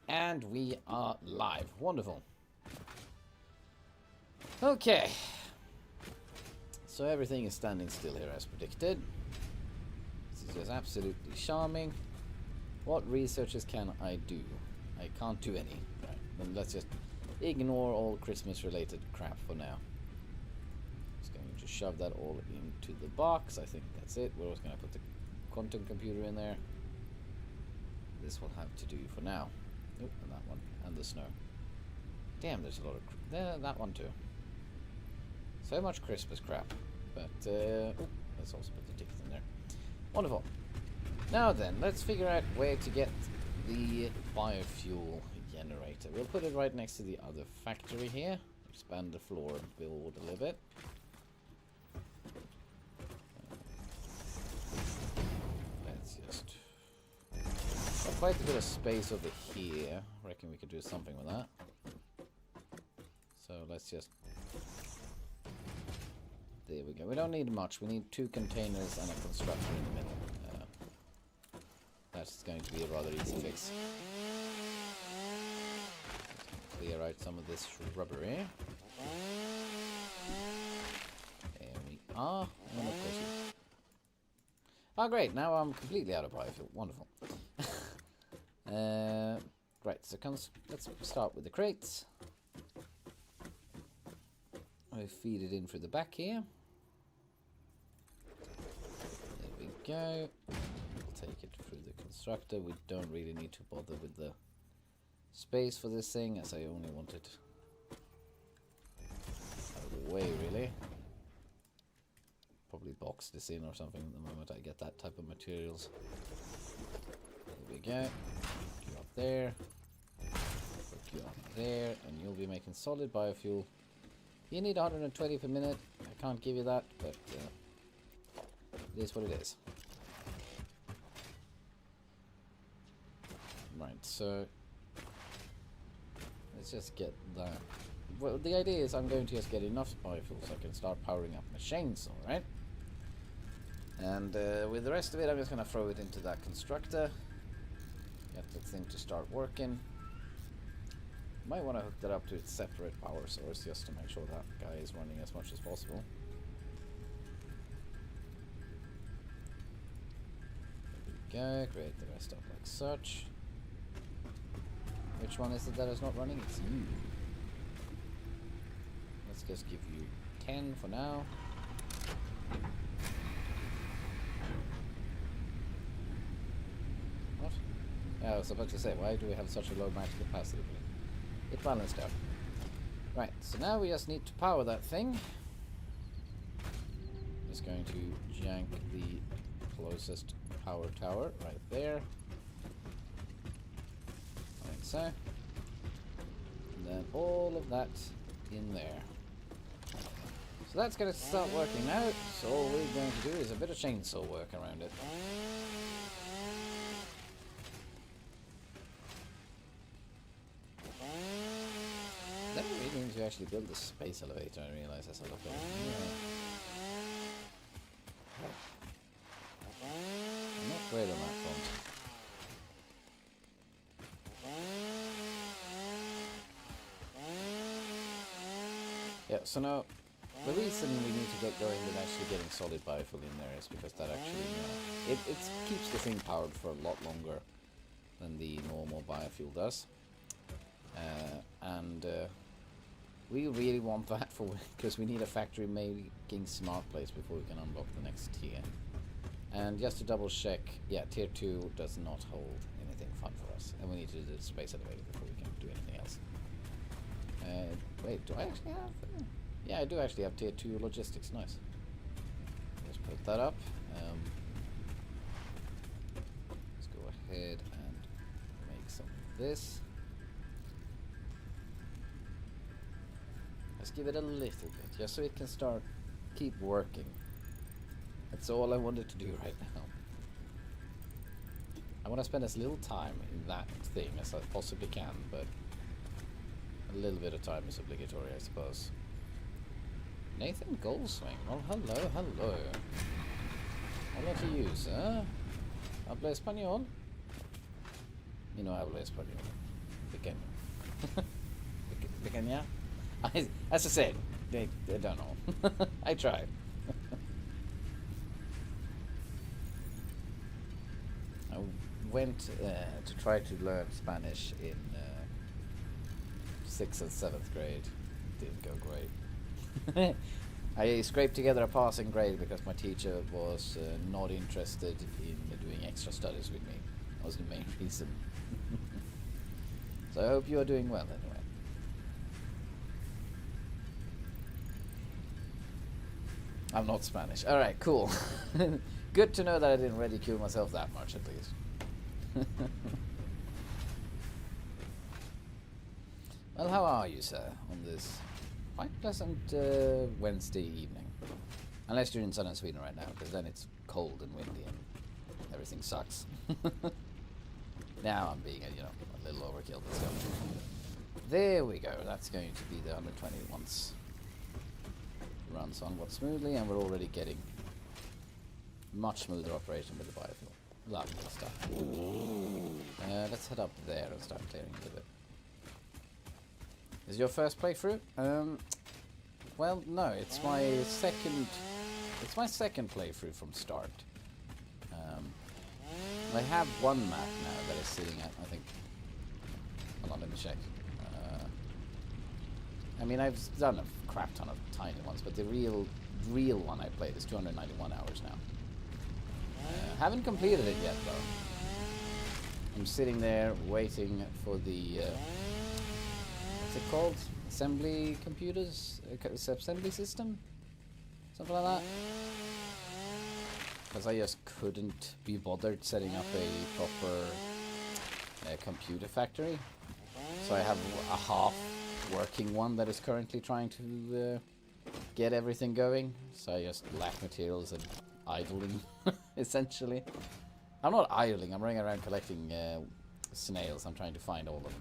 And we are live. Wonderful. Okay. So everything is standing still here as predicted. This is just absolutely charming. What researches can I do? I can't do any. Right, then let's just ignore all Christmas related crap for now. Just going to shove that all into the box. I think that's it. We're also going to put the quantum computer in there. This will have to do for now. Nope, and that one. And the snow. Damn, there's a lot of... that one too. So much Christmas crap. But, let's also put the ticket in there. Wonderful. Now then, let's figure out where to get the biofuel generator. We'll put it right next to the other factory here. Expand the floor build a little bit. Let's just... got quite a bit of space over here. I reckon we could do something with that. So let's just... there we go. We don't need much. We need 2 containers and a constructor in the middle. That's going to be a rather easy fix. Clear out some of this shrubbery. There we are. And of course oh great, now I'm completely out of biofuel. Wonderful. Right, so let's start with the crates. I feed it in through the back here. There we go. We'll take it through the constructor. We don't really need to bother with the space for this thing, as I only want it out of the way, really. Probably box this in or something the moment I get that type of materials. There we go. Put you up there. Put you up there, and you'll be making solid biofuel. You need 120 per minute. I can't give you that, but it is what it is. Right, so let's just get that. Well, the idea is I'm going to just get enough biofuel so I can start powering up my chainsaw, right? And with the rest of it, I'm just going to throw it into that constructor. Get the thing to start working. Might want to hook that up to its separate power source just to make sure that guy is running as much as possible. There we go, create the rest up like such. Which one is it that is not running? It's you. Let's just give you 10 for now. What? Yeah, I was about to say, why do we have such a low max capacity? It balanced out. Right, so now we just need to power that thing. Just going to jank the closest power tower right there. Like so. And then all of that in there. So that's going to start working now. So all we're going to do is a bit of chainsaw work around it. To actually build the space elevator, I realize as I look at it. Yeah. I'm not great on that front. Yeah, so now the reason we need to get going with actually getting solid biofuel in there is because that actually, it keeps the thing powered for a lot longer than the normal biofuel does. We really want that because we need a factory making smart plates before we can unlock the next tier. And just to double check, yeah, tier 2 does not hold anything fun for us. And we need to do the space elevator before we can do anything else. Wait, do I actually have... yeah, I do actually have tier 2 logistics, nice. Let's put that up. Let's go ahead and make some of this. Let's give it a little bit, just so it can keep working. That's all I wanted to do right now. I want to spend as little time in that thing as I possibly can, but a little bit of time is obligatory, I suppose. Nathan Goldswing. Well, hello, hello. Hola to you, sir. Habla español? Y no habla español. Pequeña? As I said, they don't know. I tried. I went to try to learn Spanish in 6th and 7th grade. Didn't go great. I scraped together a passing grade because my teacher was not interested in doing extra studies with me. That was the main reason. So I hope you are doing well anyway. I'm not Spanish. Alright, cool. Good to know that I didn't ridicule myself that much at least. Well, how are you, sir, on this quite pleasant Wednesday evening? Unless you're in southern Sweden right now, because then it's cold and windy and everything sucks. Now I'm being a little overkill. Let's go. There we go. That's going to be the 120 once. Runs somewhat smoothly, and we're already getting much smoother operation with the biofuel. Lovely stuff. Let's head up there and start clearing a little bit. Is your first playthrough? Well, no, it's my second. It's my second playthrough from start. I have one map now that is sitting at, I think. Hold on, let me check. I mean, I've done a crap ton of tiny ones, but the real one I played is 291 hours now. Haven't completed it yet, though. I'm sitting there waiting for the what's it called? Assembly computers? Assembly system? Something like that? Because I just couldn't be bothered setting up a proper computer factory. So I have a half working one that is currently trying to get everything going. So I just lack materials and idling, essentially. I'm not idling, I'm running around collecting snails. I'm trying to find all of them.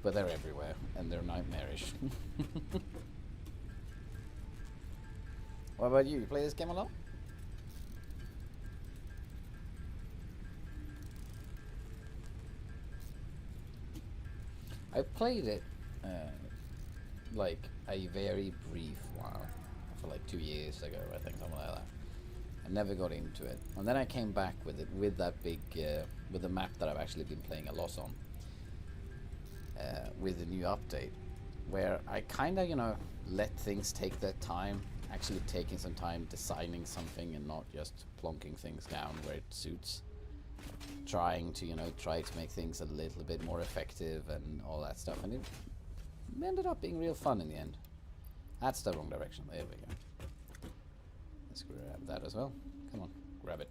But they're everywhere, and they're nightmarish. What about you? You play this game a lot? I played it like a very brief while, for like 2 years ago, I think, something like that. I never got into it, and then I came back with it with that big, with the map that I've actually been playing a lot on, with the new update, where I kind of, let things take their time, actually taking some time designing something and not just plonking things down where it suits. Trying to, try to make things a little bit more effective and all that stuff, and it ended up being real fun in the end. That's the wrong direction. There we go. Let's grab that as well. Come on, grab it.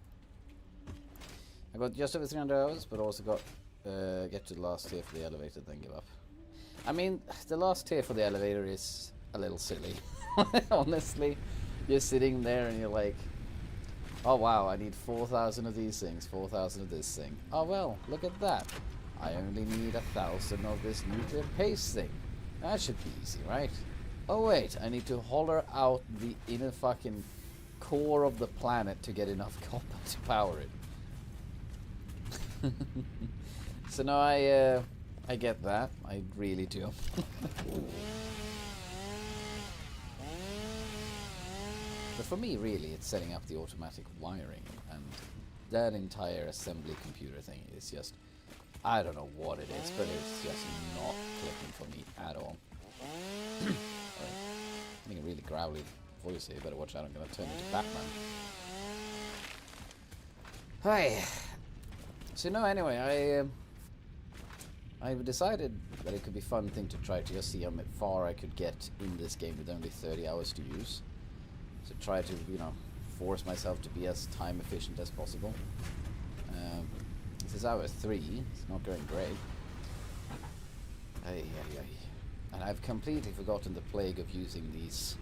I got just over 300 hours, but also got get to the last tier for the elevator, then give up. I mean, the last tier for the elevator is a little silly. Honestly, you're sitting there and you're like, oh wow, I need 4,000 of these things, 4,000 of this thing. Oh well, look at that. I only need 1,000 of this nuclear paste thing. That should be easy, right? Oh wait, I need to holler out the inner fucking core of the planet to get enough copper to power it. So no, I get that. I really do. But for me, really, it's setting up the automatic wiring, and that entire assembly computer thing is just, I don't know what it is, but it's just not clicking for me at all. I think a really growly voice here, better watch out, I'm gonna turn into Batman. Hi. So no, anyway, I've decided that it could be a fun thing to try to just see how far I could get in this game with only 30 hours to use. So try to, force myself to be as time efficient as possible. This is hour 3. It's not going great. And I've completely forgotten the plague of using these.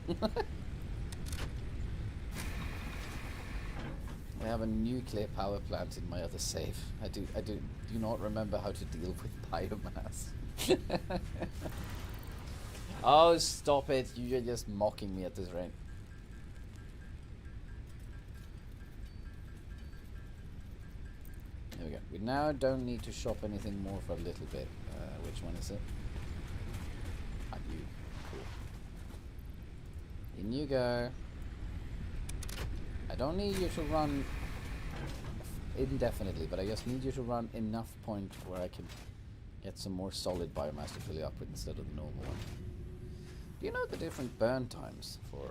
I have a nuclear power plant in my other save. I do not remember how to deal with biomass. Oh, stop it! You're just mocking me at this rate. There we go. We now don't need to shop anything more for a little bit. Which one is it? Ah, you. Cool. In you go. I don't need you to run indefinitely, but I just need you to run enough point where I can get some more solid biomass to fill you up with instead of the normal one. Do you know the different burn times for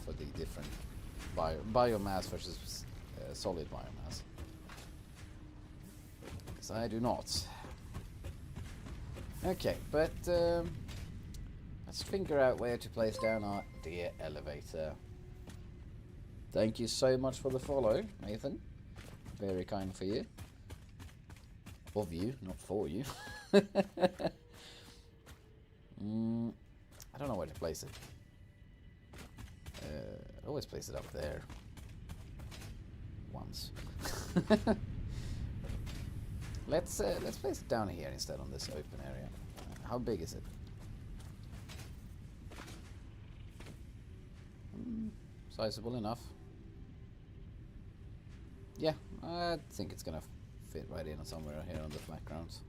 for the different biomass versus solid biomass? Because I do not. Okay, but let's figure out where to place down our dear elevator. Thank you so much for the follow, Nathan. Very kind for you. Of you, not for you. I don't know where to place it. I always place it up there. Once. Let's place it down here instead on this open area. How big is it? Sizable enough. Yeah, I think it's gonna fit right in somewhere here on the flat grounds.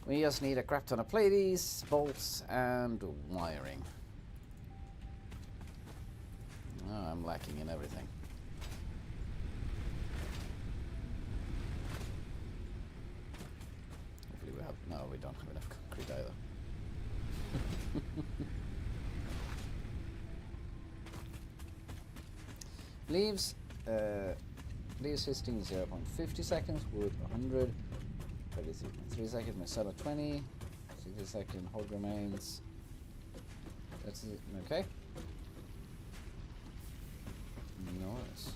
We just need a crap ton of plates, bolts, and wiring. Oh, I'm lacking in everything. Hopefully we have... No, we don't have enough concrete either. Leaves. Leaves fisting 0.50 seconds, wood 100, 33 seconds, Marcella 20, 60 second, hold remains. That's it, okay. Nice.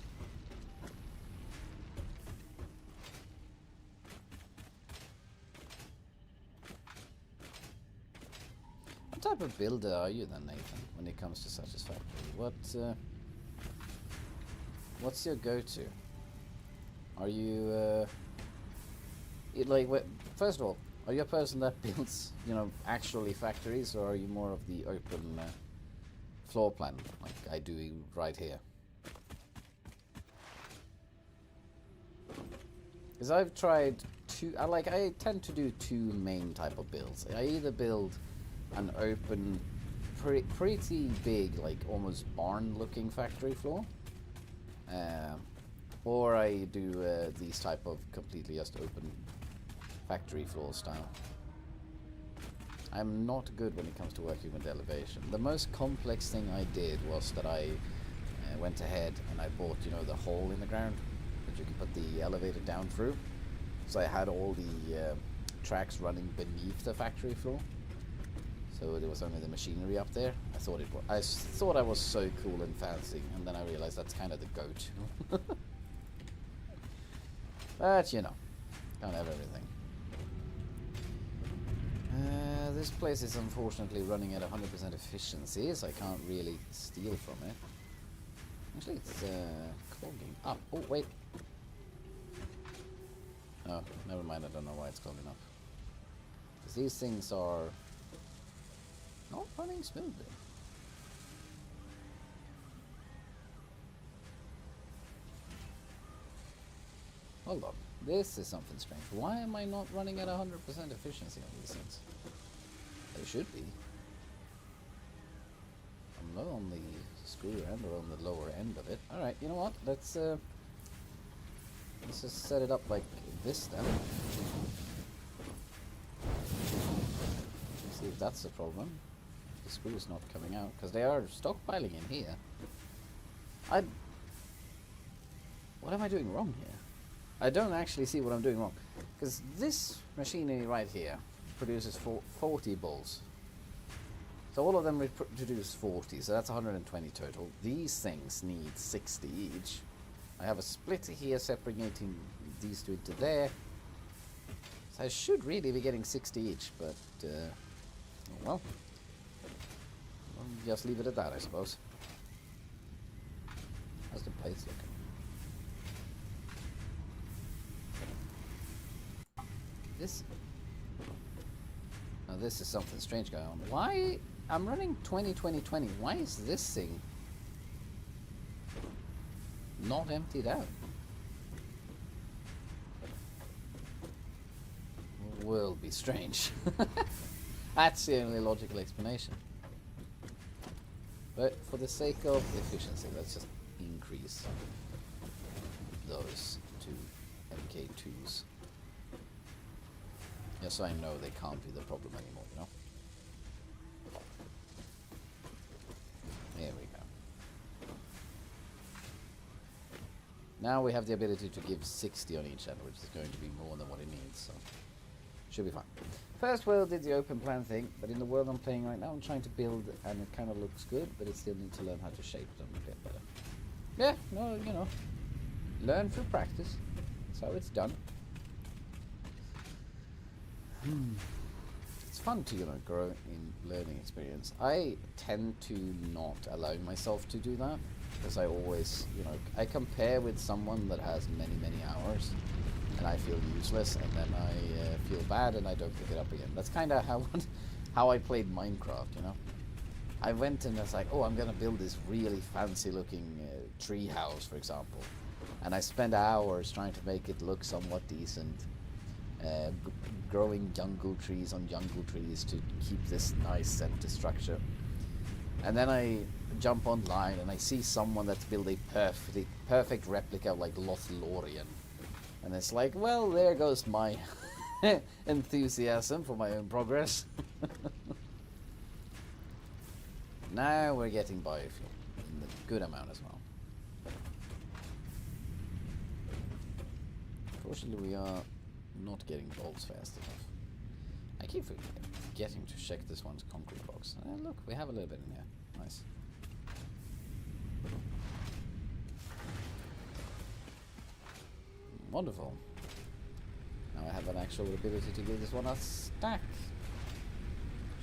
What type of builder are you then, Nathan, when it comes to Satisfactory? What's your go-to? Are you, first of all, are you a person that builds, actually factories, or are you more of the open floor plan, like I do right here? Because I've tried I tend to do two main type of builds. I either build an open, pretty big, like almost barn-looking factory floor, or I do these type of completely just open factory floor style. I'm not good when it comes to working with elevation. The most complex thing I did was that I went ahead and I bought, the hole in the ground that you can put the elevator down through. So I had all the tracks running beneath the factory floor. So there was only the machinery up there. I thought I was so cool and fancy, and then I realized that's kind of the go-to. But can't have everything. This place is unfortunately running at 100% efficiency, so I can't really steal from it. Actually, it's clogging up. Oh, wait. Oh, never mind. I don't know why it's clogging up. Because these things are not running smoothly. Hold on. This is something strange. Why am I not running at 100% efficiency on these things? They should be. I'm not on the screw end or on the lower end of it. Alright, you know what? Let's just set it up like this then. See if that's the problem. The screw is not coming out, because they are stockpiling in here. What am I doing wrong here? I don't actually see what I'm doing wrong. Because this machinery right here produces 40 bulls. So all of them produce 40, so that's 120 total. These things need 60 each. I have a splitter here separating these two into there. So I should really be getting 60 each, but well, I'll just leave it at that, I suppose. How's the plates looking? This is something strange going on. Why? I'm running 20-20-20. Why is this thing not emptied out? world be strange. That's the only logical explanation. But for the sake of efficiency, let's just increase those two MK2s. Just so I know they can't be the problem anymore, you know? There we go. Now we have the ability to give 60 on each end, which is going to be more than what it needs, so should be fine. First world did the open plan thing, but in the world I'm playing right now, I'm trying to build, and it kind of looks good, but it still needs to learn how to shape them a bit better. Yeah, no, you know, learn through practice. That's how it's done. It's fun to, you know, grow in learning experience. I tend to not allow myself to do that, because I always, you know, I compare with someone that has many, many hours, and I feel useless, and then I feel bad, and I don't pick it up again. That's kind of how I played Minecraft, you know. I went and I was like, oh, I'm gonna build this really fancy-looking tree house, for example, and I spent hours trying to make it look somewhat decent, growing jungle trees on jungle trees to keep this nice center structure. And then I jump online and I see someone that's built a perfect replica of like Lothlorien. And it's like, well, there goes my enthusiasm for my own progress. Now we're getting biofuel in a good amount as well. Unfortunately, we are not getting bolts fast enough. I keep forgetting to check this one's concrete box. Look, we have a little bit in here. Nice. Wonderful. Now I have an actual ability to give this one a stack.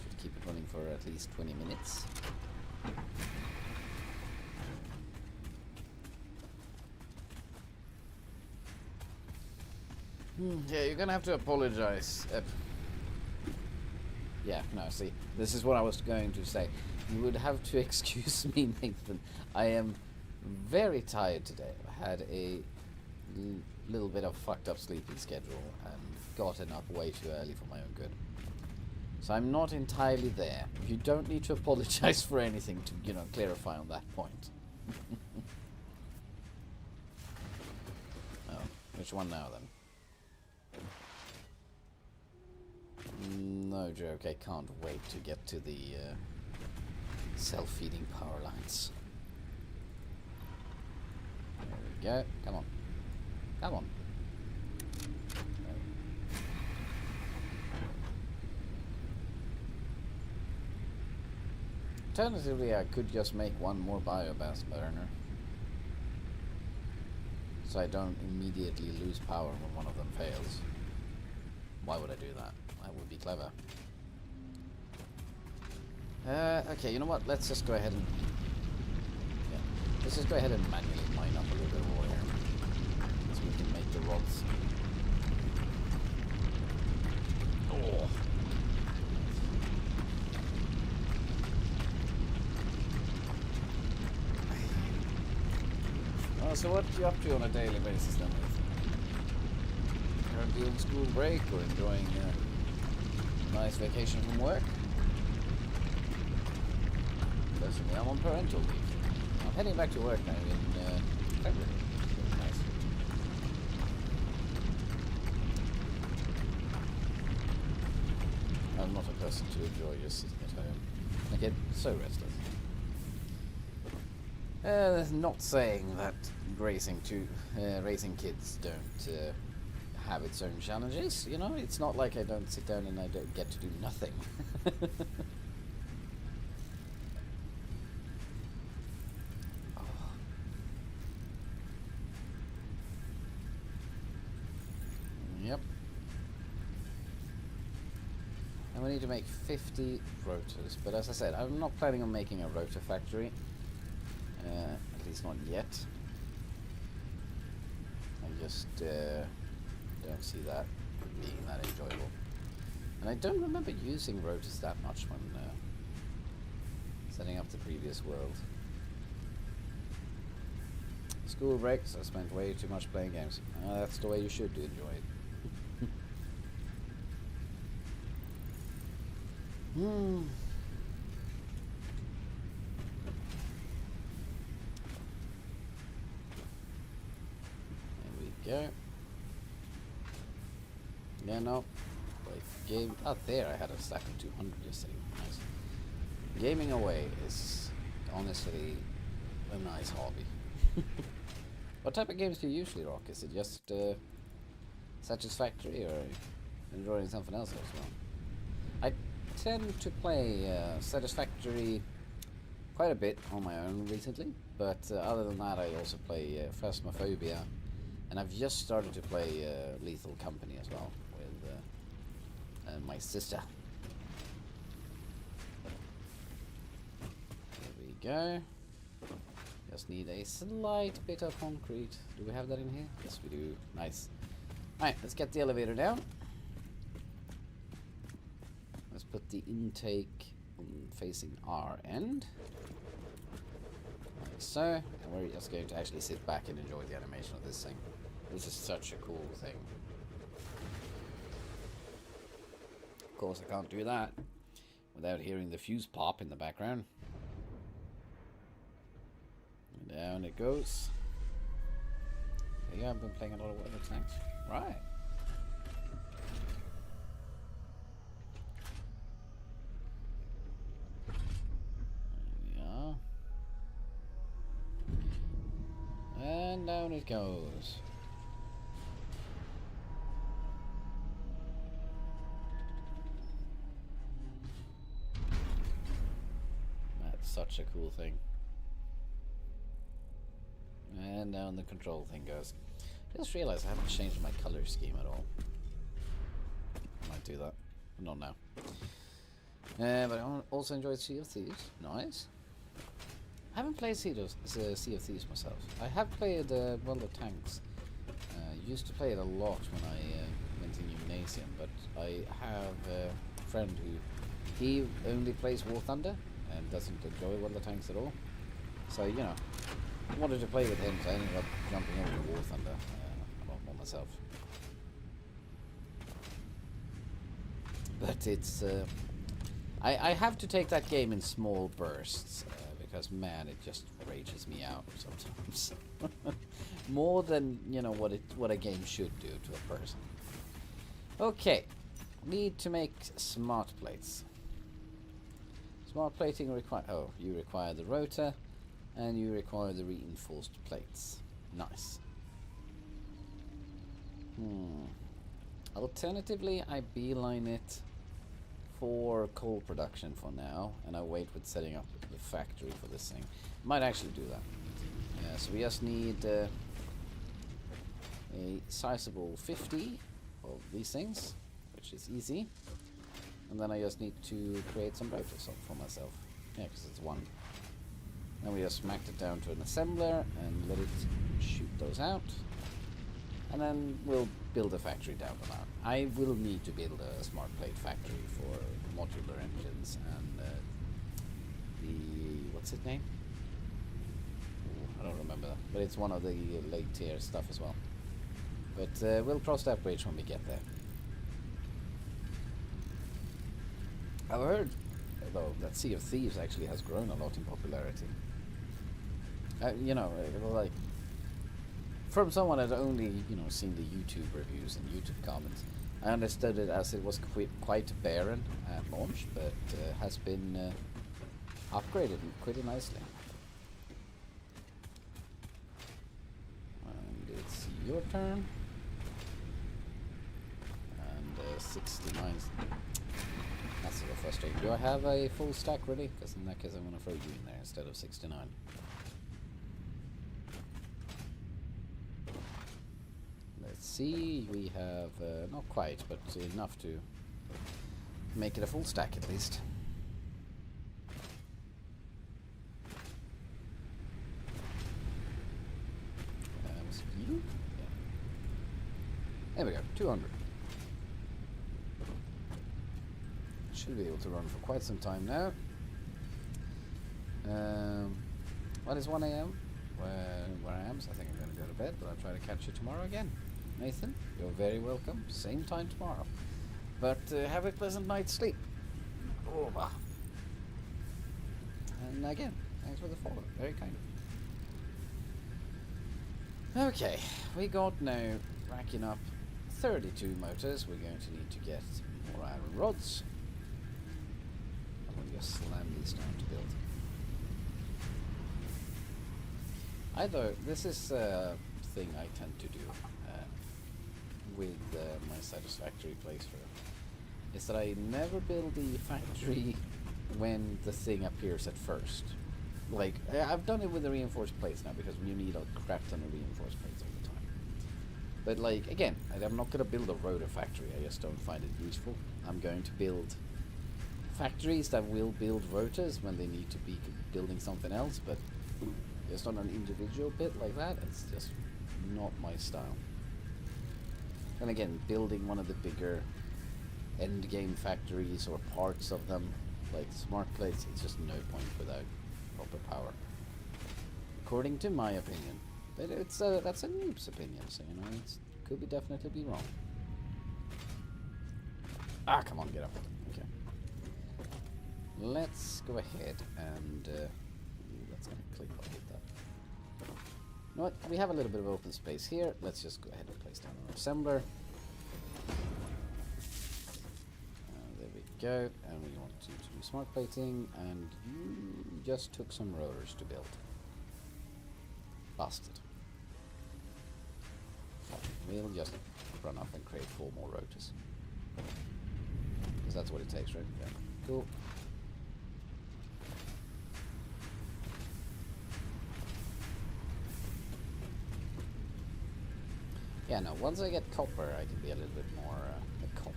Should keep it running for at least 20 minutes. Yeah, you're gonna have to apologize. Yeah, no, see, this is what I was going to say. You would have to excuse me, Nathan. I am very tired today. I had a little bit of fucked up sleeping schedule and gotten up way too early for my own good. So I'm not entirely there. You don't need to apologize for anything to, you know, clarify on that point. Oh, which one now then? No joke, I can't wait to get to the self-feeding power lines. There we go. Come on. Come on. Alternatively, I could just make one more biomass burner, so I don't immediately lose power when one of them fails. Why would I do that? That would be clever. Okay, you know what? Let's just go ahead and... Yeah, let's just go ahead and manually mine up a little bit more here, so we can make the rods. Oh! Oh, so what are you up to on a daily basis then? Currently on school break or enjoying a nice vacation from work? Personally, I'm on parental leave. I'm heading back to work now in February. It's nice. I'm not a person to enjoy just sitting at home. I get so restless. Not saying that raising kids don't have its own challenges, you know? It's not like I don't sit down and I don't get to do nothing. Oh. Yep. And we need to make 50 rotors, but as I said, I'm not planning on making a rotor factory. At least not yet. I just don't see that being that enjoyable. And I don't remember using rotors that much when setting up the previous world. School breaks, I spent way too much playing games. That's the way you should enjoy it. Hmm. There we go. Yeah, no. Like game. Oh, there I had a stack of 200 yesterday. Nice. Gaming away is honestly a nice hobby. What type of games do you usually rock? Is it just Satisfactory, or enjoying something else as well? I tend to play Satisfactory quite a bit on my own recently, but other than that, I also play Phasmophobia, and I've just started to play Lethal Company as well with my sister. There we go. Just need a slight bit of concrete. Do we have that in here? Yes, we do. Nice. Alright, let's get the elevator down. Let's put the intake facing our end. Like so. And we're just going to actually sit back and enjoy the animation of this thing. This is such a cool thing. Of course, I can't do that without hearing the fuse pop in the background. And down it goes. Yeah, I've been playing a lot of weather tanks. Right. There we are. And down it goes. That's such a cool thing. And down the control thing goes. I just realized I haven't changed my color scheme at all. I might do that. Not now. But I also enjoyed Sea of Thieves. Nice. I haven't played Sea of Thieves myself. I have played World of Tanks. Used to play it a lot when I went to gymnasium, but I have a friend who he only plays War Thunder and doesn't enjoy World of Tanks at all. So, you know, I wanted to play with him, so I ended up jumping over to War Thunder a lot more myself. But it's... I have to take that game in small bursts, because, man, it just rages me out sometimes. More than, you know, what a game should do to a person. Okay. Need to make smart plates. Smart plating require... Oh, you require the rotor. And you require the reinforced plates. Nice. Alternatively, I beeline it for coal production for now, and I wait with setting up the factory for this thing. Might actually do that. Yeah, so we just need a sizable 50 of these things, which is easy. And then I just need to create some rotors for myself. Yeah, because it's one. Then we just smacked it down to an assembler and let it shoot those out. And then we'll build a factory down the line. I will need to build a smart plate factory for modular engines and the... what's its name? I don't remember that. But it's one of the late tier stuff as well. But we'll cross that bridge when we get there. I've heard, though, that Sea of Thieves actually has grown a lot in popularity. You know, like, from someone that only, you know, seen the YouTube reviews and YouTube comments, I understood it as it was quite barren at launch, but has been upgraded pretty nicely. And it's your turn. And 69. That's a little frustrating. Do I have a full stack ready? Because in that case I'm going to throw you in there instead of 69. Let's see, we have, not quite, but enough to make it a full stack at least. Was it you? Yeah. There we go, 200. Should be able to run for quite some time now. What is 1 AM? Where I am, so I think I'm going to go to bed, but I'll try to catch you tomorrow again. Nathan, you're very welcome. Same time tomorrow. But have a pleasant night's sleep. over. And again, thanks for the follow. Very kind of you. Okay, we got now racking up 32 motors. We're going to need to get more iron rods. I'm going to just slam these down to build. Either this is a thing I tend to do with my Satisfactory playthrough, is that I never build the factory when the thing appears at first. Like, I've done it with the reinforced plates now because you need a crap ton of reinforced plates all the time. But like, again, I'm not going to build a rotor factory, I just don't find it useful. I'm going to build factories that will build rotors when they need to be building something else, but just on an individual bit like that, it's just not my style. And again, building one of the bigger endgame factories or parts of them, like smart plates, it's just no point without proper power. According to my opinion. But it's that's a noob's opinion, so you know, it could be definitely be wrong. Ah, come on, get up. Okay. Let's go ahead and let's click on that. You know what? We have a little bit of open space here. Let's just go ahead and place down our assembler. There we go. And we want to do smart plating, and you just took some rotors to build. Busted. We'll just run off and create 4 more rotors. Because that's what it takes, right? Yeah. Cool. Yeah, no, once I get copper, I can be a little bit more... copper.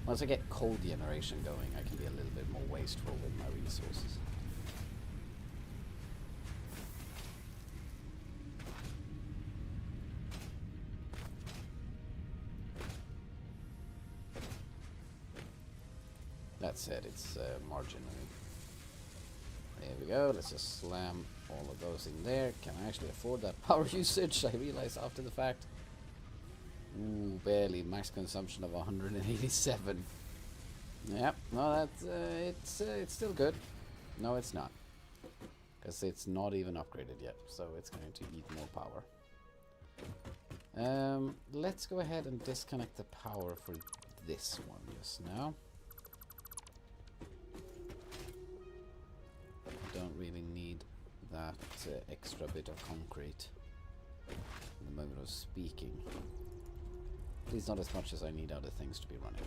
Once I get coal generation going, I can be a little bit more wasteful with my resources. That said, it's marginally. There we go, let's just slam all of those in there. Can I actually afford that power usage? I realized after the fact. Ooh, barely. Max consumption of 187. Yep, no, that's it's still good. No, it's not, because it's not even upgraded yet, so it's going to eat more power. Let's go ahead and disconnect the power for this one just now. Don't really need that extra bit of concrete in the moment of speaking. At least not as much as I need other things to be running.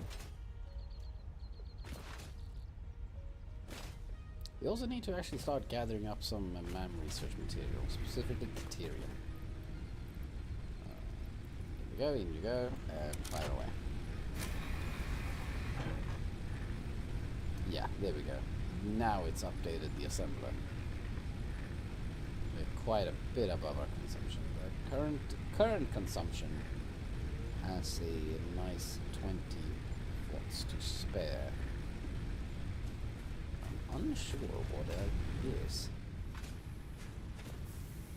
We also need to actually start gathering up some MAM research material, specifically bacterium. Here we go, in you go, and fire away. Yeah, there we go. Now it's updated the assembler. We're quite a bit above our consumption. The current consumption has a nice 20 watts to spare. I'm unsure what that is.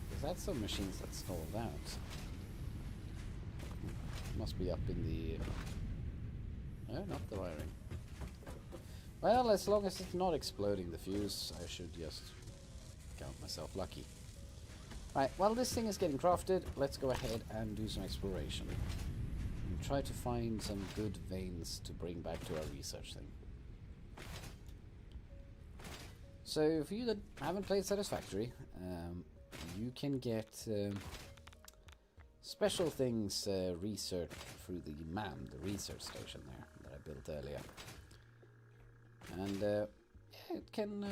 Because that's some machines that stalled out. Must be up in the... No, not the wiring. Well, as long as it's not exploding the fuse, I should just count myself lucky. Right, while this thing is getting crafted, let's go ahead and do some exploration. And try to find some good veins to bring back to our research thing. So, for you that haven't played Satisfactory, you can get special things researched through the MAM, the research station there, that I built earlier. And yeah, it can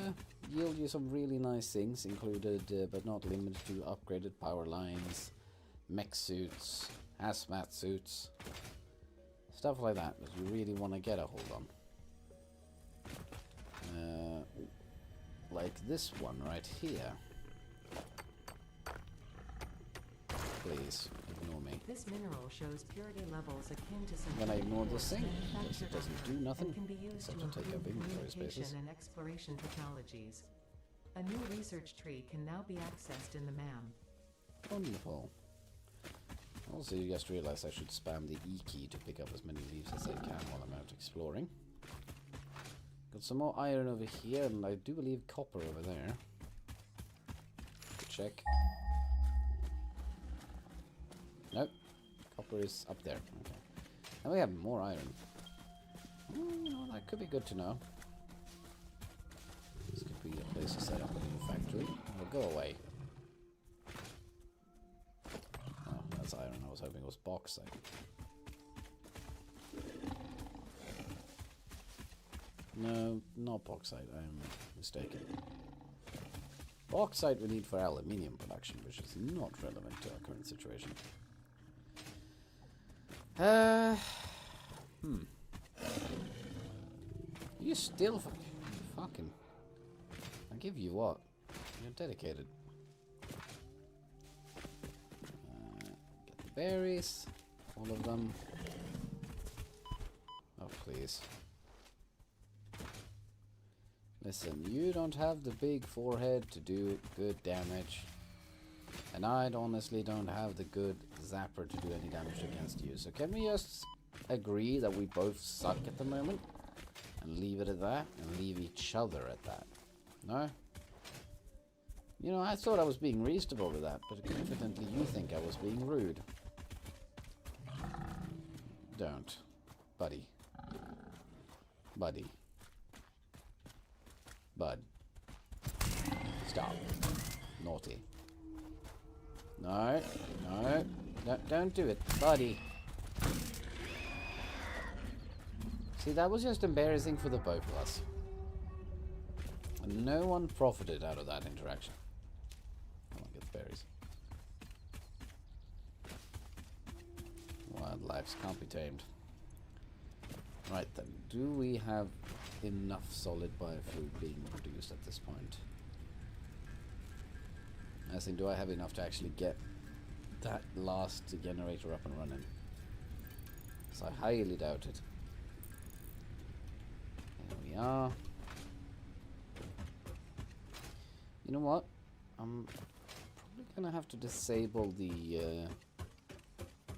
yield you some really nice things, included but not limited to upgraded power lines, mech suits, hazmat suits, stuff like that that you really want to get a hold on. Like this one right here. Please ignore me. This mineral shows purity levels akin to some. When I ignore this thing, it doesn't do nothing can be used except to to take up improve inventory communication spaces. and exploration technologies. A new research tree can now be accessed in the MAM. Wonderful. Also, you just realized I should spam the E key to pick up as many leaves as I can while I'm out exploring. Got some more iron over here, and I do believe copper over there. Check. Nope. Copper is up there. Okay. And we have more iron. You know, that could be good to know. This could be a place to set up a new factory. We'll go away. Oh, that's iron. I was hoping it was bauxite. No, not bauxite. I'm mistaken. Bauxite we need for aluminium production, which is not relevant to our current situation. You still fucking... I'll give you what? You're dedicated. Get the berries. All of them. Oh, please. Listen, you don't have the big forehead to do good damage. And I honestly don't have the good zapper to do any damage against you. So can we just agree that we both suck at the moment? And leave it at that? And leave each other at that? No? You know, I thought I was being reasonable with that, but evidently you think I was being rude. Don't. Buddy. Buddy. Bud. Stop. Naughty. No. No. Don't do it. Buddy. See, that was just embarrassing for the both of us. And no one profited out of that interaction. Come on, get the berries. Wildlife can't be tamed. Right then, do we have enough solid biofuel being produced at this point? As in, do I have enough to actually get that last generator up and running? So I highly doubt it. There we are. You know what? I'm probably gonna have to disable the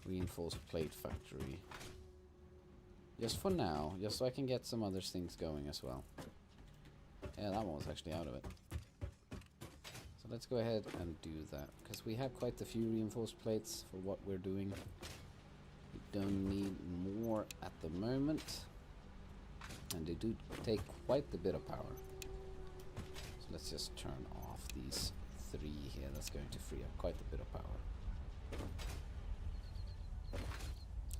reinforced plate factory. Just for now, just so I can get some other things going as well. Yeah, that one was actually out of it. So let's go ahead and do that, because we have quite a few reinforced plates for what we're doing. We don't need more at the moment. And they do take quite a bit of power. So let's just turn off these 3 here. That's going to free up quite a bit of power.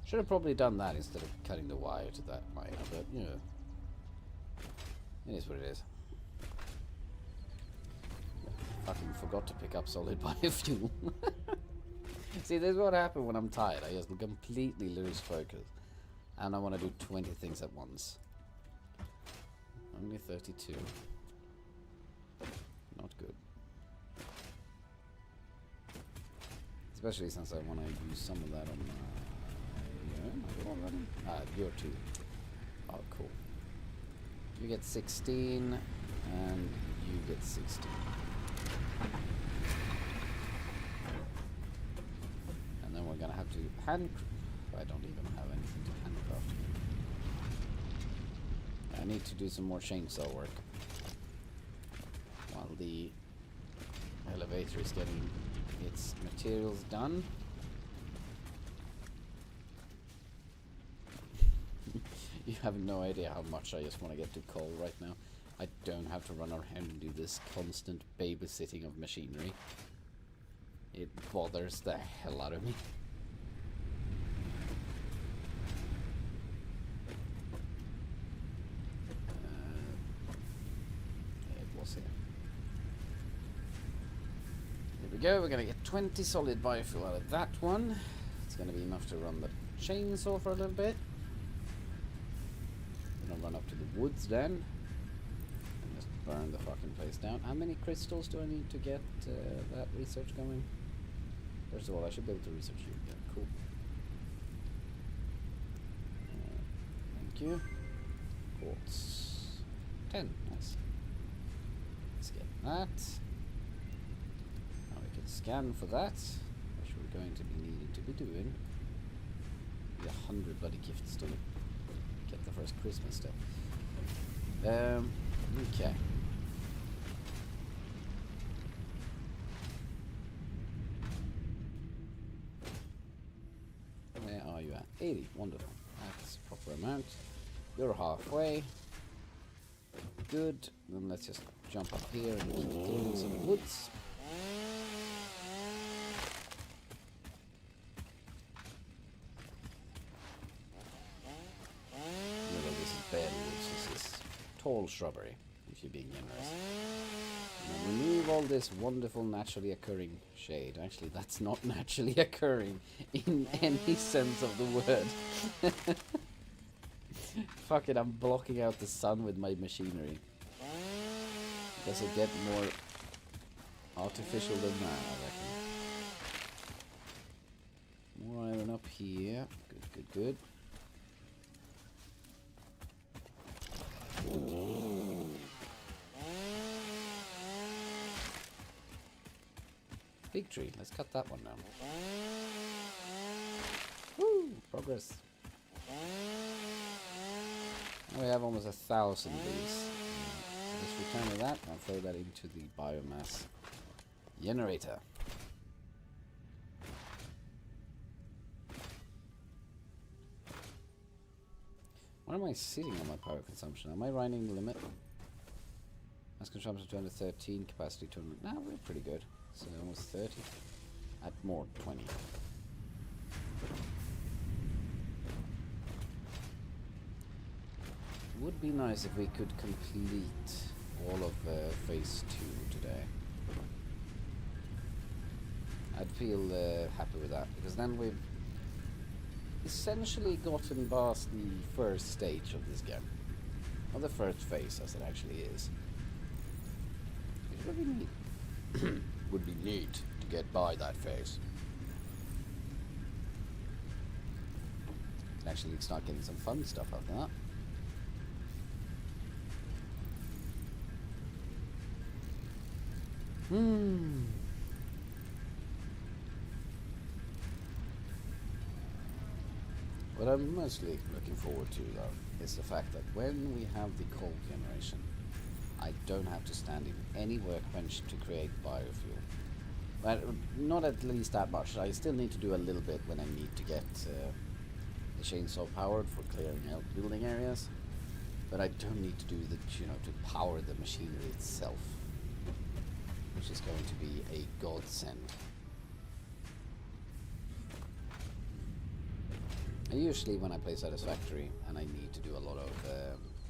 Should have probably done that instead of cutting the wire to that miner, but you know, it is what it is. Fucking forgot to pick up solid biofuel. See, this is what happens when I'm tired. I just completely lose focus. And I want to do 20 things at once. Only 32. Not good. Especially since I want to use some of that on you're 2. Oh, cool. You get 16, and you get 16. And then we're gonna have to I don't even have anything to handcraft. I need to do some more chainsaw work while the elevator is getting its materials done. You have no idea how much I just want to get to coal right now. I don't have to run around and do this constant babysitting of machinery. It bothers the hell out of me. It was here. Here we go. We're going to get 20 solid biofuel out of that one. It's going to be enough to run the chainsaw for a little bit. Run up to the woods then and just burn the fucking place down. How many crystals do I need to get that research going? First of all, I should be able to research you again. Cool. Thank you. Quartz. 10. Nice. Let's get that. Now we can scan for that, which we're going to be needing to be doing. 100 bloody gifts to get the first Christmas stuff. Okay. Where are you at? 80. Wonderful. That's the proper amount. You're halfway. Good. Then let's just jump up here and keep killing some woods. Remember, this is barely woods. This is tall shrubbery, if you're being generous. And remove all this wonderful naturally occurring shade. Actually, that's not naturally occurring in any sense of the word. Fuck it, I'm blocking out the sun with my machinery. Does it get more artificial than that, I reckon. More iron up here. Good, good, good. Big tree. Let's cut that one down. Woo! Progress. Now we have almost 1,000 of these. Just return that and throw that into the biomass generator. What am I sitting on my power consumption? Am I running the limit? Mass consumption 213, capacity 200. Nah, we're pretty good. So almost 30. At more 20. Would be nice if we could complete all of phase 2 today. I'd feel happy with that, because then we've essentially gotten past the first stage of this game. Or the first phase, as it actually is. It would be neat. Would be neat to get by that phase. Can actually start getting some fun stuff after that. What I'm mostly looking forward to, though, is the fact that when we have the coal generation, I don't have to stand in any workbench to create biofuel. But not at least that much. I still need to do a little bit when I need to get the chainsaw powered for clearing out building areas. But I don't need to do the, to power the machinery itself, which is going to be a godsend. And usually when I play Satisfactory and I need to do a lot of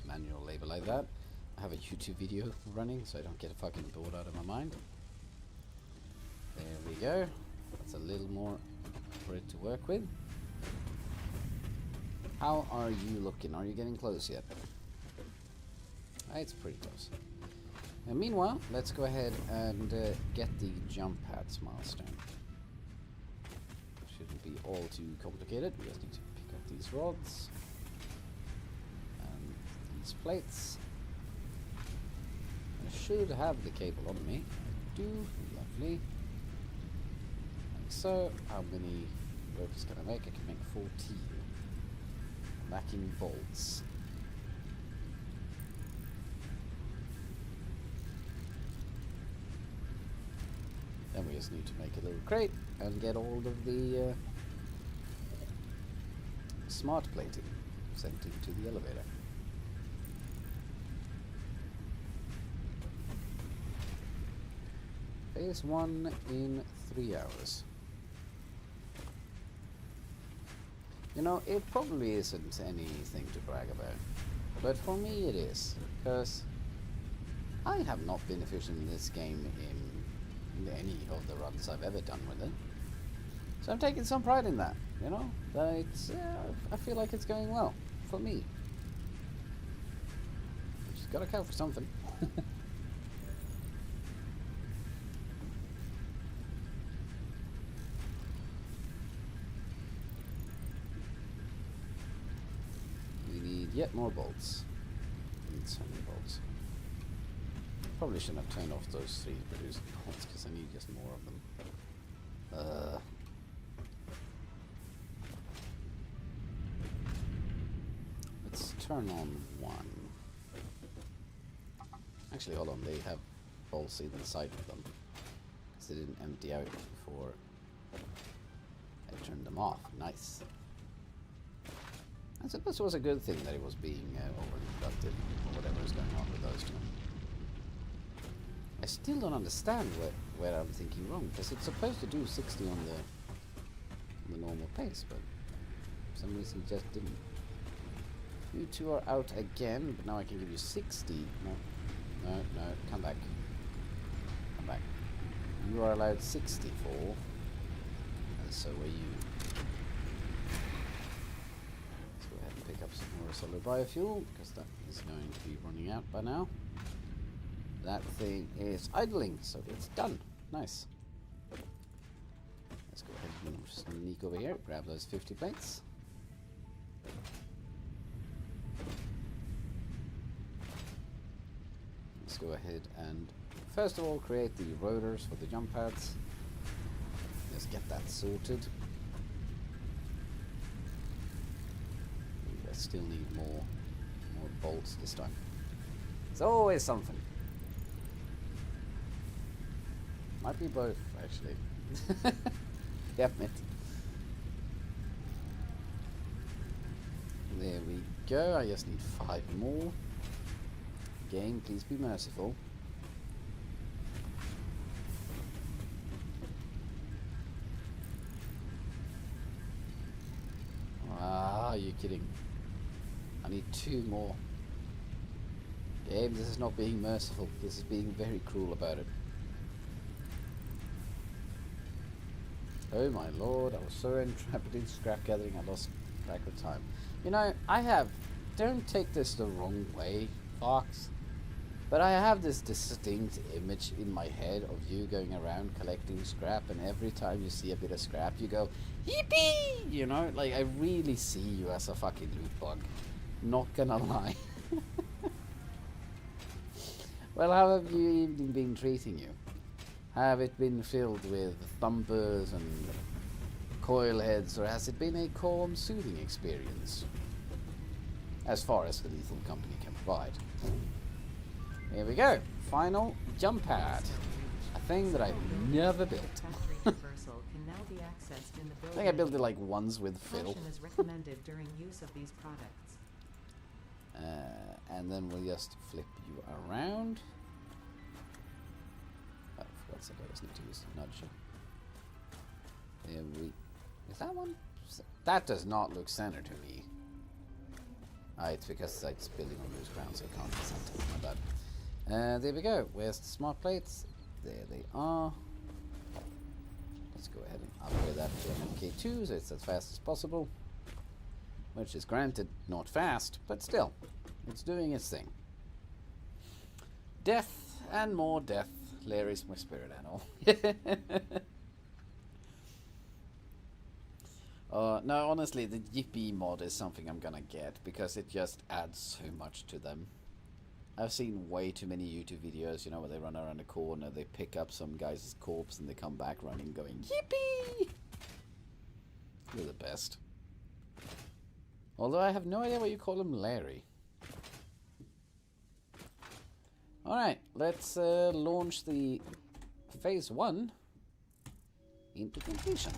manual labor like that, I have a YouTube video running so I don't get fucking bored out of my mind. There we go. That's a little more for it to work with. How are you looking? Are you getting close yet? It's pretty close. And meanwhile, let's go ahead and get the jump pads milestone. Shouldn't be all too complicated. We just need to pick up these rods and these plates. I should have the cable on me. I do. Lovely. Like so. How many ropes can I make? I can make 14. Lacking bolts. Then we just need to make a little crate and get all of the smart plating sent into the elevator. Phase 1 in 3 hours. You know, it probably isn't anything to brag about, but for me it is, because I have not been efficient in this game in any of the runs I've ever done with it. So I'm taking some pride in that, you know, that it's, I feel like it's going well, for me. Which has got to count for something. We need yet more bolts. We need so many bolts. Probably shouldn't have turned off those 3 producing bolts because I need just more of them. Let's turn on 1. Actually, hold on, they have bolts inside of them. Because they didn't empty out before I turned them off. Nice. I suppose it was a good thing that it was being overconducted, or whatever is going on with those two. I still don't understand where I'm thinking wrong, because it's supposed to do 60 on the normal pace, but for some reason it just didn't. You two are out again, but now I can give you 60. No, come back. Come back. You are allowed 64, and so are you. Let's go ahead and pick up some more solid biofuel, because that is going to be running out by now. That thing is idling, so it's done. Nice. Let's go ahead and sneak over here, grab those 50 plates. Let's go ahead and first of all create the rotors for the jump pads. Let's get that sorted. I still need more bolts this time. There's always something. Might be both, actually. Yep, it. There we go. I just need 5 more. Game, please be merciful. Ah, are you kidding? I need 2 more. Game, this is not being merciful. This is being very cruel about it. Oh my lord, I was so entrapped in scrap gathering I lost track of time. You know, don't take this the wrong way, Fox, but I have this distinct image in my head of you going around collecting scrap, and every time you see a bit of scrap you go, yippee! You know, like I really see you as a fucking loot bug. Not gonna lie. Well, how have your evening been treating you? Have it been filled with thumpers and coil heads, or has it been a calm, soothing experience? As far as the Lethal Company can provide. Here we go. Final jump pad. A thing that I've never built. Factory traversal can now be accessed in the I building. think I built it like once with Phil. Caution is recommended during use of these products. And then we'll just flip you around. Oh, for God's sake, I just need to use the nudger. There we... Is that one? That does not look center to me. It's because it's building on loose ground, so it can't be center. My bad. There we go. Where's the smart plates? There they are. Let's go ahead and upgrade that to an MK2 so it's as fast as possible. Which is granted not fast, but still, it's doing its thing. Death and more death. Larry's my spirit animal. No, honestly, the Yippee mod is something I'm gonna get because it just adds so much to them. I've seen way too many YouTube videos, you know, where they run around a corner, they pick up some guy's corpse and they come back running going, Yippee! You're the best. Although I have no idea why you call him Larry. Alright, let's launch the phase 1 into completion.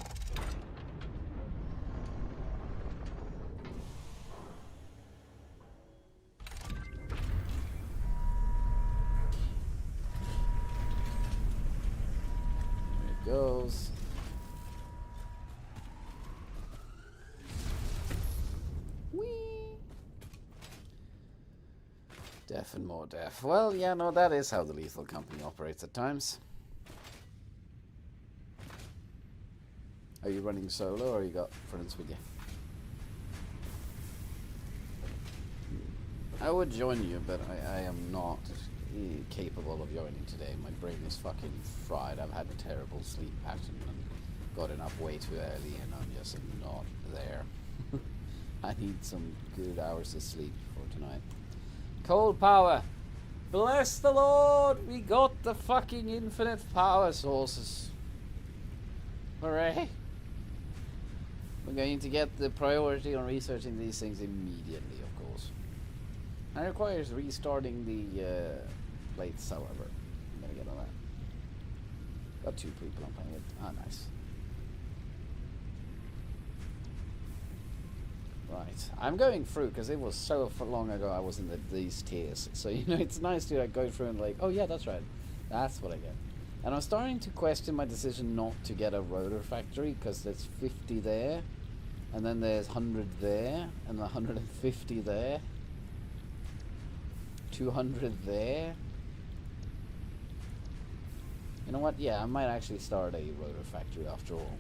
There it goes. Death and more death. Well, yeah, no, that is how the Lethal Company operates at times. Are you running solo or you got friends with you? I would join you, but I am not capable of joining today. My brain is fucking fried. I've had a terrible sleep pattern and gotten up way too early and I'm just not there. I need some good hours of sleep for tonight. Cold power. Bless the Lord, we got the fucking infinite power sources. Hooray. We're going to get the priority on researching these things immediately, of course. That requires restarting the plates, however. I'm gonna get on that. Got 2 people I'm playing with. Ah, nice. Right, I'm going through because it was so long ago I was in these tiers. So, you know, it's nice to like go through and like, oh yeah, that's right. That's what I get. And I'm starting to question my decision not to get a rotor factory because there's 50 there. And then there's 100 there. And 150 there. 200 there. You know what? Yeah, I might actually start a rotor factory after all.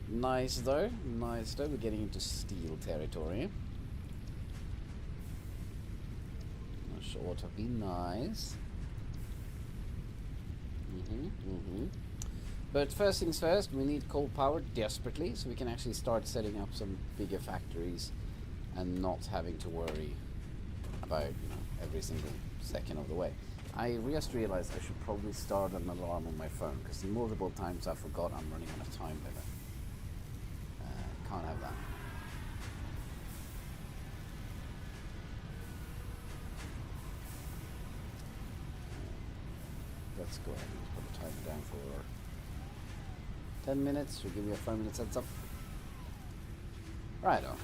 Nice though. Nice though. We're getting into steel territory. Sure to be nice. But first things first, we need coal power desperately, so we can actually start setting up some bigger factories and not having to worry about, you know, every single second of the way. I just realized I should probably start an alarm on my phone because multiple times I forgot I'm running on a time limit. Can't have that. Let's go ahead and put the timer down for 10 minutes. We'll give you a 5-minute heads up. Righto.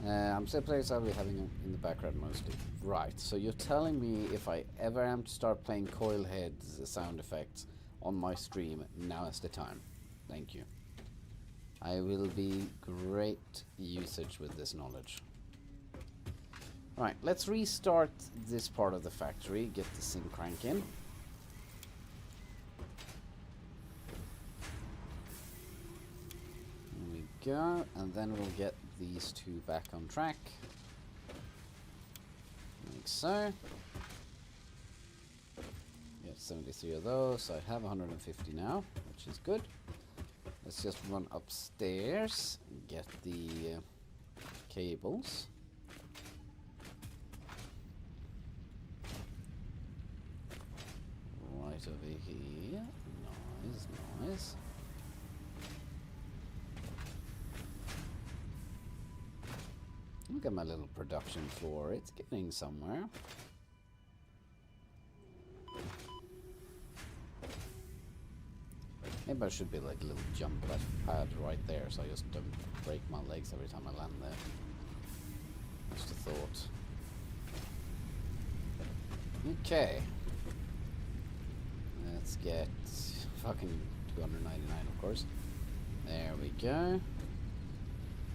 I'm still playing, so I'll be having them in the background mostly. Right, so you're telling me if I ever am to start playing coil heads sound effects on my stream, now is the time. Thank you. I will be great usage with this knowledge. Right, let's restart this part of the factory, get the sim crank in. There we go, and then we'll get these 2 back on track. Like so. Get 73 of those, so I have 150 now, which is good. Let's just run upstairs and get the cables. Right over here. Nice, nice. Look at my little production floor. It's getting somewhere. Maybe I should be like a little jump pad right there so I just don't break my legs every time I land there. Just a thought. Okay. Let's get fucking 299 of course. There we go.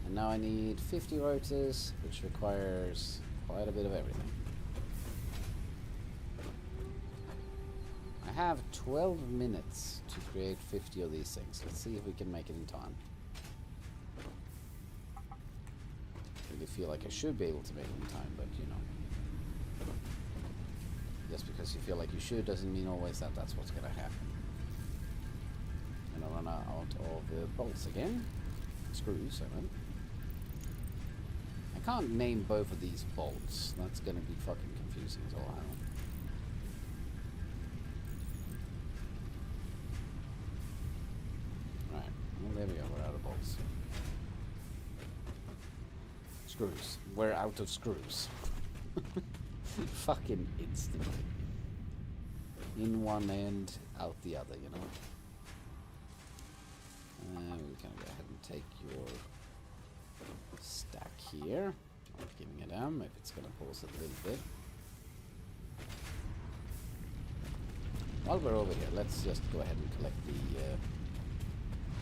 And now I need 50 rotors, which requires quite a bit of everything. I have 12 minutes to create 50 of these things. Let's see if we can make it in time. I really feel like I should be able to make it in time, but you know. Just because you feel like you should doesn't mean always that that's what's gonna happen. I'm gonna run out of bolts again. Screws, I mean. I can't name both of these bolts. That's gonna be fucking confusing as all hell. Right, well there we go, we're out of bolts. Screws. We're out of screws. Fucking instantly. In one end, out the other, you know. We're gonna go ahead and take your stack here. Not giving it down, maybe it's gonna pause it a little bit. While we're over here, let's just go ahead and collect the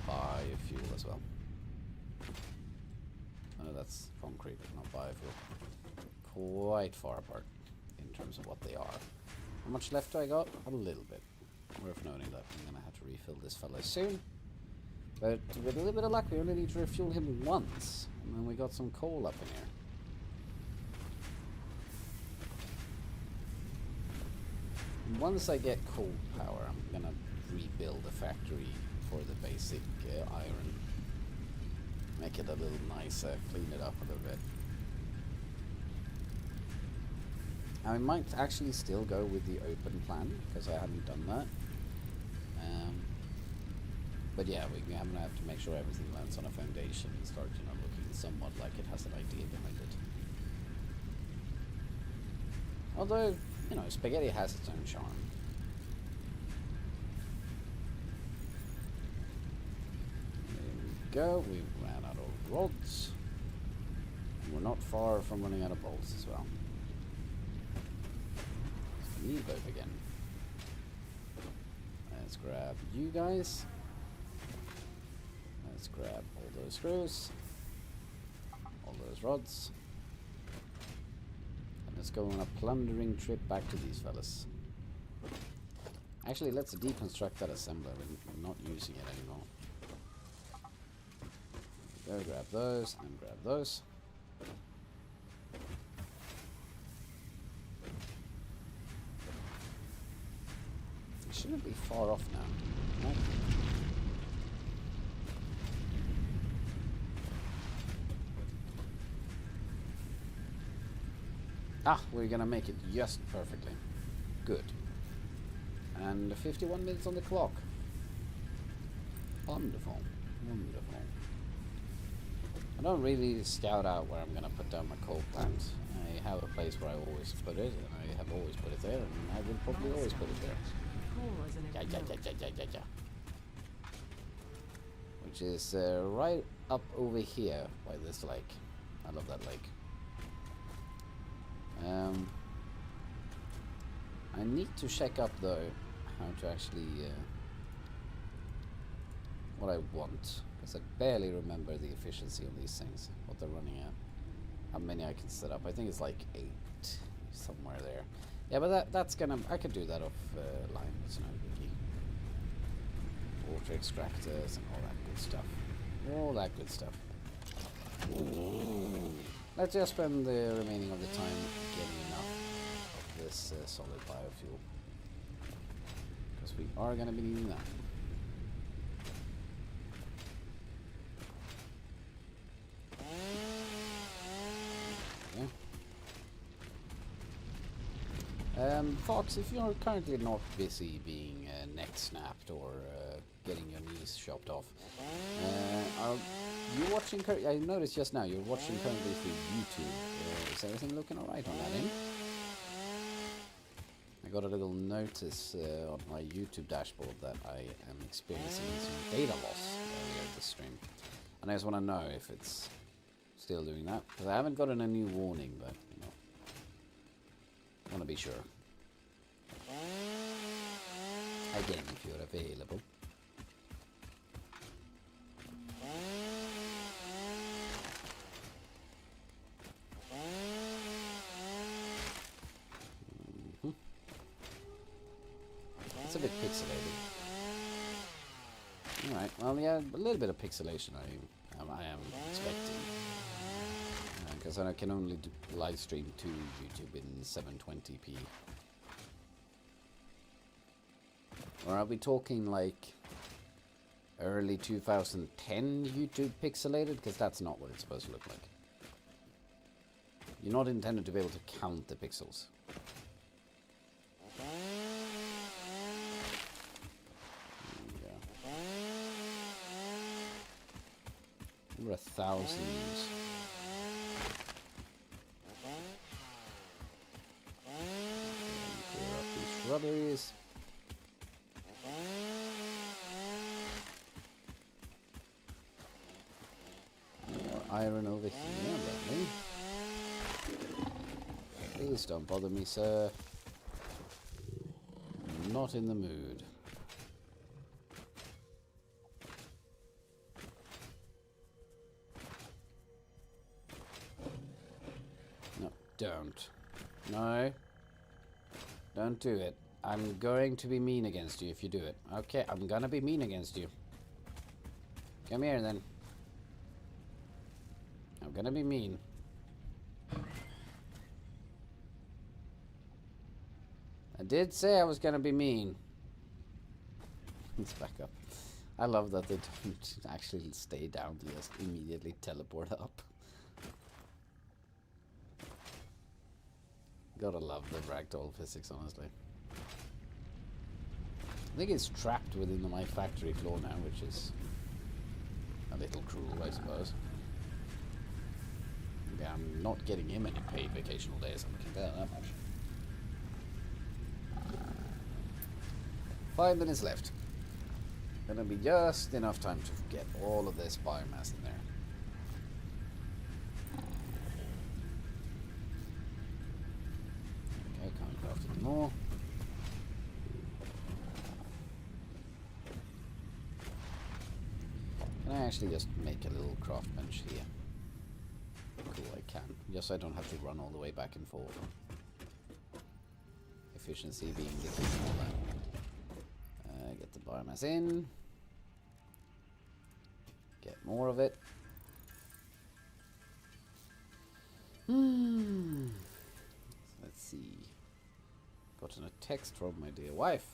biofuel as well. Oh, that's concrete, not biofuel. Quite far apart in terms of what they are. How much left do I got? A little bit. Worth noting that I'm gonna have to refill this fella soon. But with a little bit of luck, we only need to refuel him once. And then we got some coal up in here. And once I get coal power, I'm gonna rebuild a factory for the basic iron. Make it a little nicer, clean it up a little bit. I might actually still go with the open plan, because I haven't done that. But yeah, we're gonna have to make sure everything lands on a foundation and start, you know, looking somewhat like it has an idea behind it. Although, you know, spaghetti has its own charm. There we go, we ran out of rods. And we're not far from running out of bolts as well. So we need both again. Let's grab you guys. Let's grab all those screws. All those rods. Let's go on a plundering trip back to these fellas. Actually, let's deconstruct that assembler. We're not using it anymore. Go grab those and grab those. It shouldn't be far off now. Right? Ah, we're gonna make it just perfectly. Good. And 51 minutes on the clock. Wonderful. Wonderful. I don't really scout out where I'm gonna put down my coal plant. I have a place where I always put it, and I have always put it there, and I will probably always put it there. Yeah. Which is right up over here by this lake. I love that lake. I need to check up though how to actually what I want, because I barely remember the efficiency of these things, what they're running at, how many I can set up. I think it's like 8 somewhere there. Yeah, but that's gonna, I could do that off line. It's no biggie. Water extractors and all that good stuff. All that good stuff. Let's just spend the remaining of the time getting enough of this solid biofuel, because we are going to be needing that. Yeah. Fox, if you're currently not busy being neck snapped or getting your knees chopped off, you're watching. I noticed just now you're watching currently through YouTube. Is everything looking alright on that end? I got a little notice on my YouTube dashboard that I am experiencing some data loss earlier this stream, and I just want to know if it's still doing that, because I haven't gotten a new warning, but you know, I want to be sure. Again, if you're available. It's a bit pixelated. Alright, well, yeah, a little bit of pixelation I am expecting. Because I can only live stream to YouTube in 720p. Or are we talking like early 2010 YouTube pixelated? Because that's not what it's supposed to look like. You're not intended to be able to count the pixels. Over 1,000. Clear up these shrubberies. More iron over here, lovely. Please don't bother me, sir. I'm not in the mood. Don't. No. Don't do it. I'm going to be mean against you if you do it. Okay, I'm gonna be mean against you. Come here then. I'm gonna be mean. I did say I was gonna be mean. Let's back up. I love that they don't actually stay down, they just immediately teleport up. Gotta love the ragdoll physics, honestly. I think it's trapped within my factory floor now, which is a little cruel, I suppose. not getting him any paid vacational days, I can tell that much. 5 minutes left. Gonna be just enough time to get all of this biomass in there. Okay, can't craft any more. Can I actually just make a little craft bench here? Cool, I can. Just so I don't have to run all the way back and forth. Efficiency being the key and all that. Get the biomass in. Get more of it. Let's see. Gotten a text from my dear wife.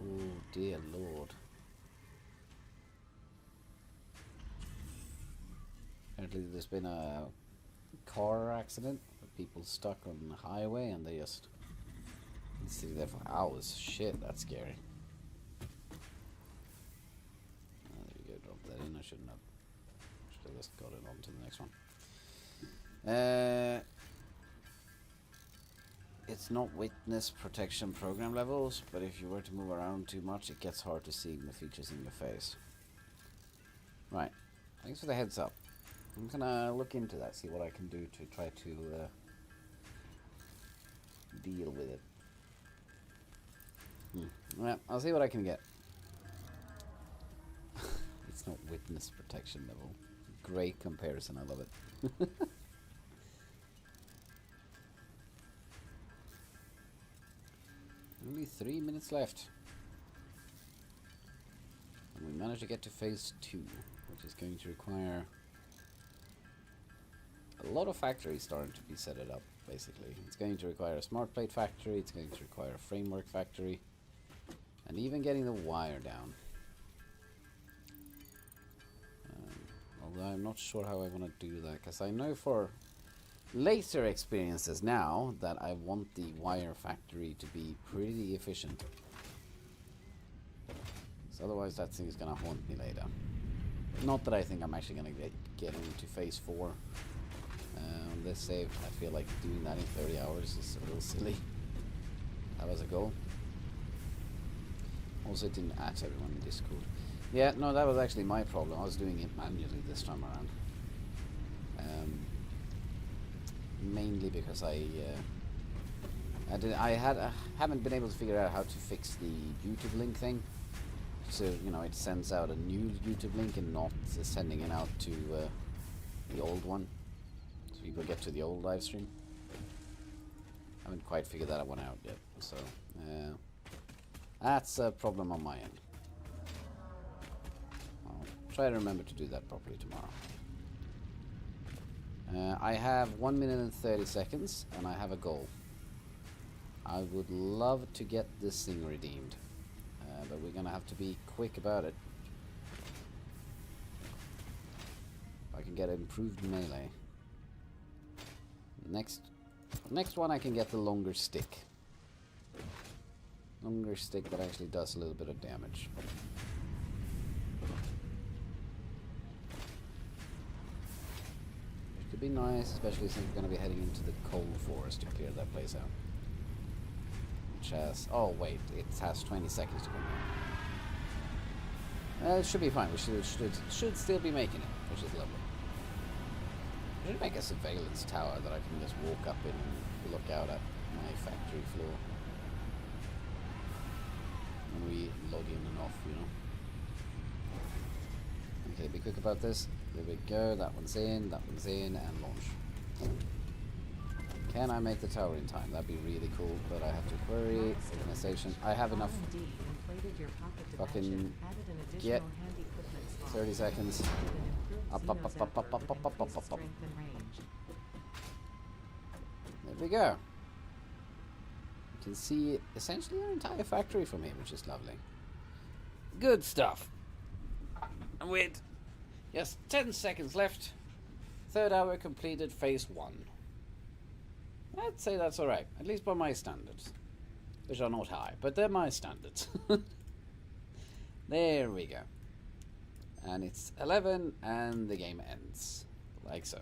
Oh dear Lord. Apparently there's been a car accident. People stuck on the highway and they just sitting there for hours. Shit, that's scary. There we go, drop that in. I shouldn't have. Should have just got it on to the next one. It's not witness protection program levels, but if you were to move around too much, it gets hard to see the features in your face. Right. Thanks for the heads up. I'm gonna look into that, see what I can do to try to deal with it. Well, I'll see what I can get. It's not witness protection level. Great comparison, I love it. Only 3 minutes left. And we managed to get to phase 2, which is going to require a lot of factories starting to be set it up, basically. It's going to require a smart plate factory, it's going to require a framework factory, and even getting the wire down. Although I'm not sure how I want to do that, because I know for later experiences now that I want the wire factory to be pretty efficient. So otherwise that thing is going to haunt me later. Not that I think I'm actually going to get into phase 4. This save, I feel like doing that in 30 hours is a little silly. That was a goal. Also it didn't add everyone in Discord. Yeah, no, that was actually my problem. I was doing it manually this time around. Mainly because I haven't been able to figure out how to fix the YouTube link thing. So, you know, it sends out a new YouTube link and not sending it out to the old one. So people get to the old live stream. I haven't quite figured that one out yet. So, that's a problem on my end. I'll try to remember to do that properly tomorrow. I have 1 minute and 30 seconds, and I have a goal. I would love to get this thing redeemed, but we're gonna have to be quick about it. If I can get improved melee. Next one I can get the longer stick. Longer stick that actually does a little bit of damage. Be nice, especially since we're going to be heading into the cold forest to clear that place out. Which has... oh wait, it has 20 seconds to come out. It should be fine. We should still be making it, which is lovely. I should make a surveillance tower that I can just walk up in and look out at my factory floor. When we log in and off, you know. Okay, be quick about this. There we go, that one's in, and launch. Can I make the tower in time? That'd be really cool, but I have to query organization. I have enough. Fucking get 30 seconds. Up. There we go. You can see essentially our entire factory from here, which is lovely. Good stuff. And with just 10 seconds left, 3rd hour completed phase 1. I'd say that's alright, at least by my standards. Which are not high, but they're my standards. There we go. And it's 11, and the game ends. Like so.